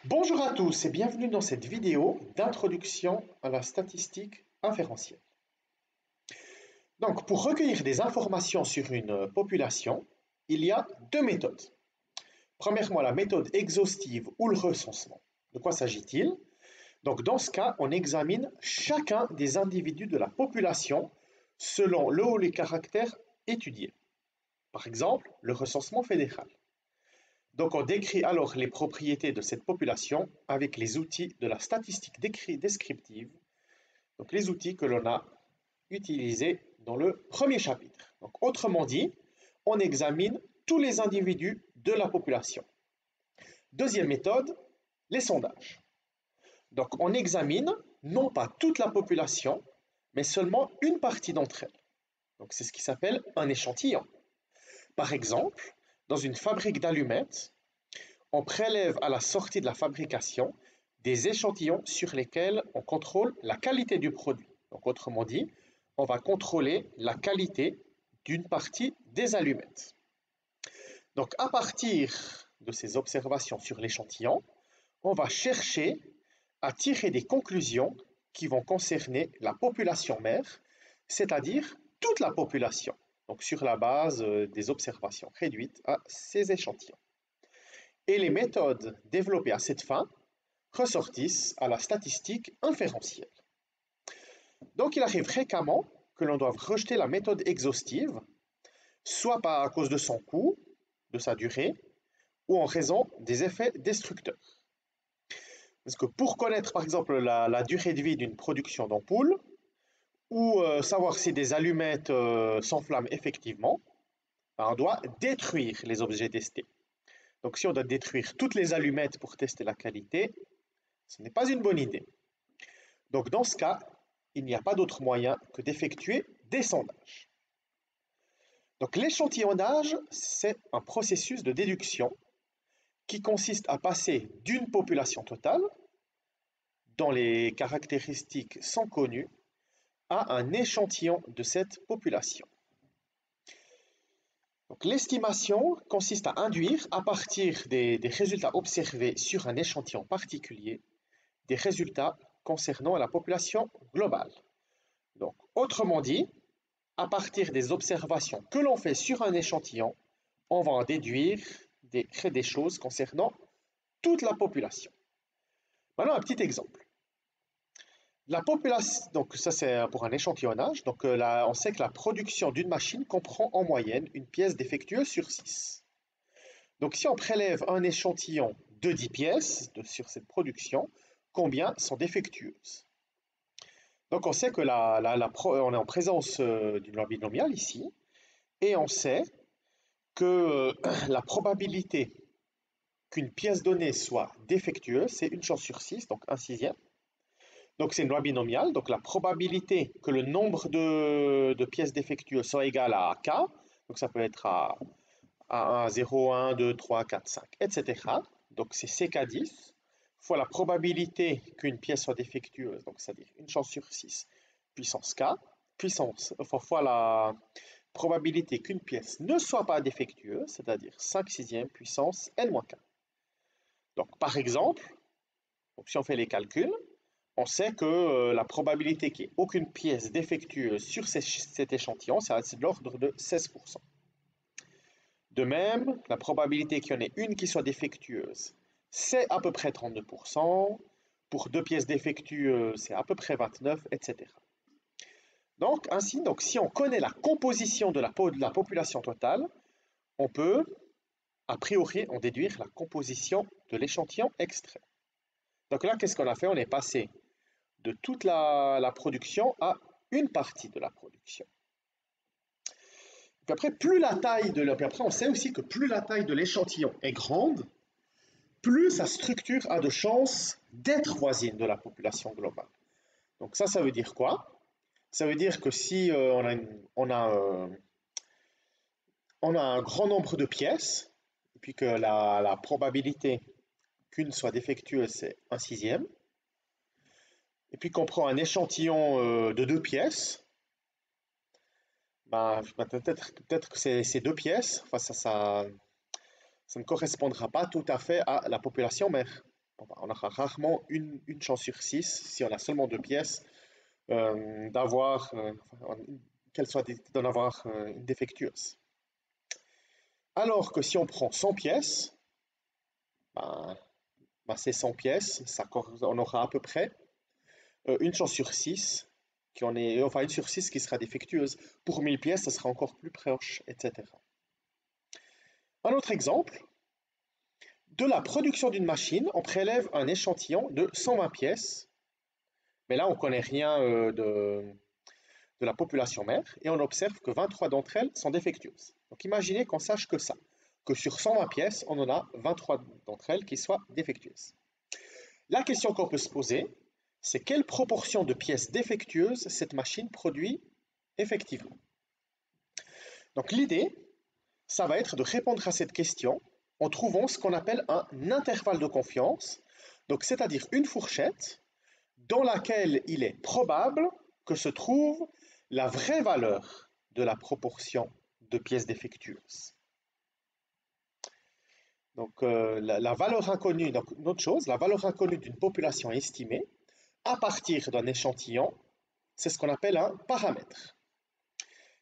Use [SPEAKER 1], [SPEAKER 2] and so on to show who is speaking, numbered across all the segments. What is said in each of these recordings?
[SPEAKER 1] Bonjour à tous et bienvenue dans cette vidéo d'introduction à la statistique inférentielle. Donc, pour recueillir des informations sur une population, il y a deux méthodes. Premièrement, la méthode exhaustive ou le recensement. De quoi s'agit-il? Donc, dans ce cas, on examine chacun des individus de la population selon le ou les caractères étudiés. Par exemple, le recensement fédéral. Donc, on décrit alors les propriétés de cette population avec les outils de la statistique descriptive, donc les outils que l'on a utilisés dans le premier chapitre. Donc, autrement dit, on examine tous les individus de la population. Deuxième méthode, les sondages. Donc, on examine non pas toute la population, mais seulement une partie d'entre elles. Donc, c'est ce qui s'appelle un échantillon. Par exemple, dans une fabrique d'allumettes, on prélève à la sortie de la fabrication des échantillons sur lesquels on contrôle la qualité du produit. Donc, autrement dit, on va contrôler la qualité d'une partie des allumettes. Donc, à partir de ces observations sur l'échantillon, on va chercher à tirer des conclusions qui vont concerner la population mère, c'est-à-dire toute la population, donc sur la base des observations réduites à ces échantillons. Et les méthodes développées à cette fin ressortissent à la statistique inférentielle. Donc il arrive fréquemment que l'on doive rejeter la méthode exhaustive, soit à cause de son coût, de sa durée, ou en raison des effets destructeurs. Parce que pour connaître par exemple la durée de vie d'une production d'ampoule, ou savoir si des allumettes s'enflamment effectivement, on doit détruire les objets testés. Donc si on doit détruire toutes les allumettes pour tester la qualité, ce n'est pas une bonne idée. Donc dans ce cas, il n'y a pas d'autre moyen que d'effectuer des sondages. Donc l'échantillonnage, c'est un processus de déduction qui consiste à passer d'une population totale, dont les caractéristiques sont connues, à un échantillon de cette population. L'estimation consiste à induire, à partir des résultats observés sur un échantillon particulier, des résultats concernant la population globale. Donc, autrement dit, à partir des observations que l'on fait sur un échantillon, on va en déduire des choses concernant toute la population. Maintenant, un petit exemple. La population, donc ça c'est pour un échantillonnage, donc là, on sait que la production d'une machine comprend en moyenne une pièce défectueuse sur 6. Donc si on prélève un échantillon de 10 pièces sur cette production, combien sont défectueuses? Donc on sait que on est en présence d'une loi binomiale ici, et on sait que la probabilité qu'une pièce donnée soit défectueuse, c'est une chance sur 6, donc 1/6. Donc c'est une loi binomiale, donc la probabilité que le nombre de pièces défectueuses soit égal à k, donc ça peut être à 1, 0, 1, 2, 3, 4, 5, etc. Donc c'est ck10 fois la probabilité qu'une pièce soit défectueuse, donc c'est-à-dire une chance sur 6 puissance k, fois la probabilité qu'une pièce ne soit pas défectueuse, c'est-à-dire 5/6 puissance n-k. Donc par exemple, donc, si on fait les calculs, on sait que la probabilité qu'il n'y ait aucune pièce défectueuse sur cet échantillon, c'est de l'ordre de 16%. De même, la probabilité qu'il y en ait une qui soit défectueuse, c'est à peu près 32%. Pour deux pièces défectueuses, c'est à peu près 29%, etc. Donc, ainsi, si on connaît la composition de la population totale, on peut, a priori, en déduire la composition de l'échantillon extrait. Donc là, qu'est-ce qu'on a fait? On est passé de toute la production à une partie de la production. Puis après, puis après, on sait aussi que plus la taille de l'échantillon est grande, plus sa structure a de chances d'être voisine de la population globale. Donc ça veut dire quoi? Ça veut dire que si on a un grand nombre de pièces, et puis que la probabilité qu'une soit défectueuse, c'est 1/6, et puis qu'on prend un échantillon de 2 pièces, peut-être que ces 2 pièces, enfin ça ne correspondra pas tout à fait à la population mère. on aura rarement une chance sur 6, si on a seulement 2 pièces, d'avoir, d'en avoir une défectueuse. Alors que si on prend 100 pièces, ben, ces 100 pièces, on aura à peu près une chance sur 6 enfin une sur 6 qui sera défectueuse. Pour 1000 pièces, ça sera encore plus proche, etc. Un autre exemple, de la production d'une machine, on prélève un échantillon de 120 pièces, mais là on ne connaît rien de la population mère, et on observe que 23 d'entre elles sont défectueuses. Donc imaginez qu'on sache que ça, que sur 120 pièces, on en a 23 d'entre elles qui soient défectueuses. La question qu'on peut se poser, c'est quelle proportion de pièces défectueuses cette machine produit effectivement. Donc l'idée, ça va être de répondre à cette question en trouvant ce qu'on appelle un intervalle de confiance, donc c'est-à-dire une fourchette dans laquelle il est probable que se trouve la vraie valeur de la proportion de pièces défectueuses. Donc la valeur inconnue, donc une autre chose, la valeur inconnue d'une population estimée à partir d'un échantillon, c'est ce qu'on appelle un paramètre.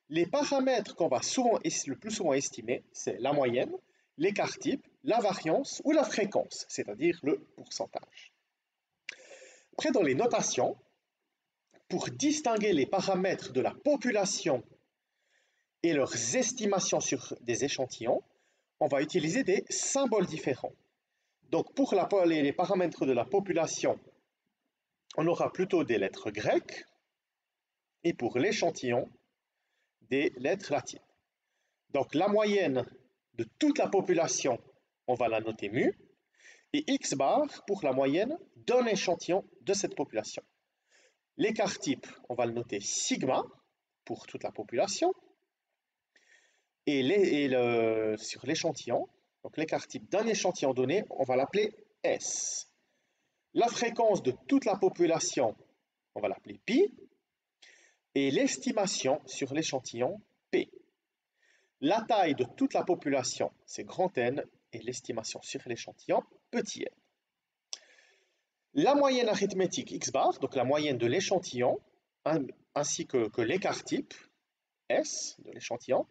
[SPEAKER 1] Les paramètres qu'on va le plus souvent estimer, c'est la moyenne, l'écart type, la variance ou la fréquence, c'est-à-dire le pourcentage. Après, dans les notations, pour distinguer les paramètres de la population et leurs estimations sur des échantillons, on va utiliser des symboles différents. Donc pour les paramètres de la population, on aura plutôt des lettres grecques, et pour l'échantillon, des lettres latines. Donc la moyenne de toute la population, on va la noter mu, et x bar pour la moyenne d'un échantillon de cette population. L'écart type, on va le noter sigma pour toute la population, et sur l'échantillon, donc l'écart type d'un échantillon donné, on va l'appeler S. La fréquence de toute la population, on va l'appeler pi, et l'estimation sur l'échantillon, P. La taille de toute la population, c'est grand N, et l'estimation sur l'échantillon, petit n. La moyenne arithmétique x bar, donc la moyenne de l'échantillon, ainsi que l'écart type, S, de l'échantillon,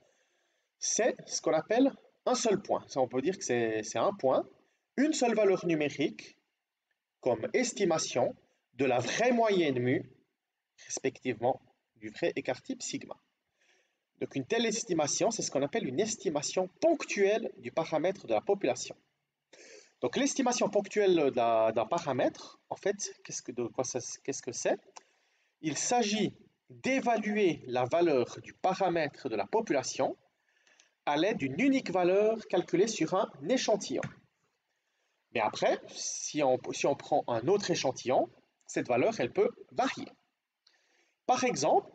[SPEAKER 1] c'est ce qu'on appelle un seul point. Ça, on peut dire que c'est un point, une seule valeur numérique, comme estimation de la vraie moyenne mu, respectivement du vrai écart type sigma. Donc une telle estimation, c'est ce qu'on appelle une estimation ponctuelle du paramètre de la population. Donc l'estimation ponctuelle d'un paramètre, en fait, qu'est-ce que c'est? Il s'agit d'évaluer la valeur du paramètre de la population à l'aide d'une unique valeur calculée sur un échantillon. Mais après, si on prend un autre échantillon, cette valeur, elle peut varier. Par exemple,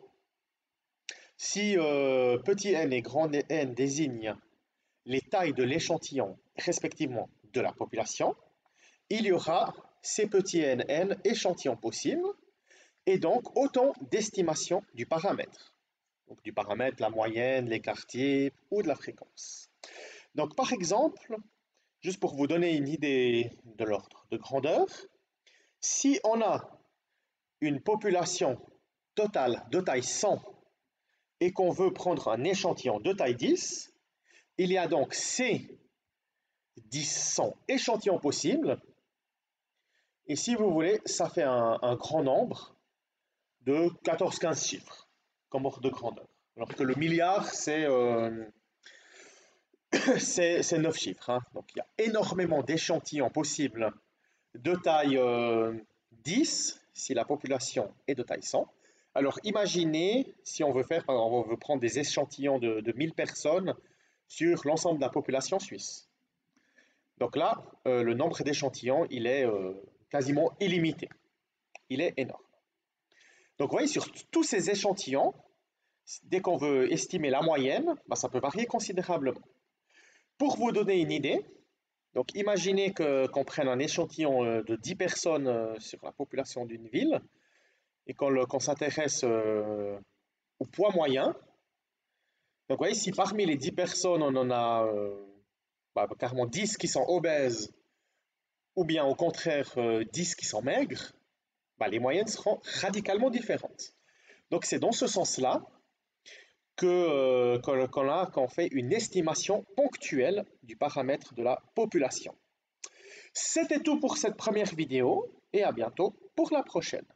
[SPEAKER 1] si petit n et grand n désignent les tailles de l'échantillon, respectivement de la population, il y aura ces petits n échantillons possibles, et donc autant d'estimations du paramètre. Donc du paramètre, la moyenne, l'écart type ou de la fréquence. Donc par exemple, juste pour vous donner une idée de l'ordre de grandeur, si on a une population totale de taille 100 et qu'on veut prendre un échantillon de taille 10, il y a donc ces 100 échantillons possibles, et si vous voulez, ça fait un grand nombre de 14-15 chiffres comme ordre de grandeur. Alors que le milliard, c'est 9 chiffres. Hein. Donc il y a énormément d'échantillons possibles de taille 10 si la population est de taille 100. Alors imaginez si on veut on veut prendre des échantillons de 1000 personnes sur l'ensemble de la population suisse. Donc là, le nombre d'échantillons, il est quasiment illimité. Il est énorme. Donc vous voyez, sur tous ces échantillons, dès qu'on veut estimer la moyenne, ça peut varier considérablement. Pour vous donner une idée, donc imaginez qu'on prenne un échantillon de 10 personnes sur la population d'une ville et qu'on s'intéresse au poids moyen. Donc vous voyez, si parmi les 10 personnes, on en a carrément 10 qui sont obèses ou bien au contraire 10 qui sont maigres, bah, les moyennes seront radicalement différentes. Donc c'est dans ce sens-là qu'on fait une estimation ponctuelle du paramètre de la population. C'était tout pour cette première vidéo et à bientôt pour la prochaine.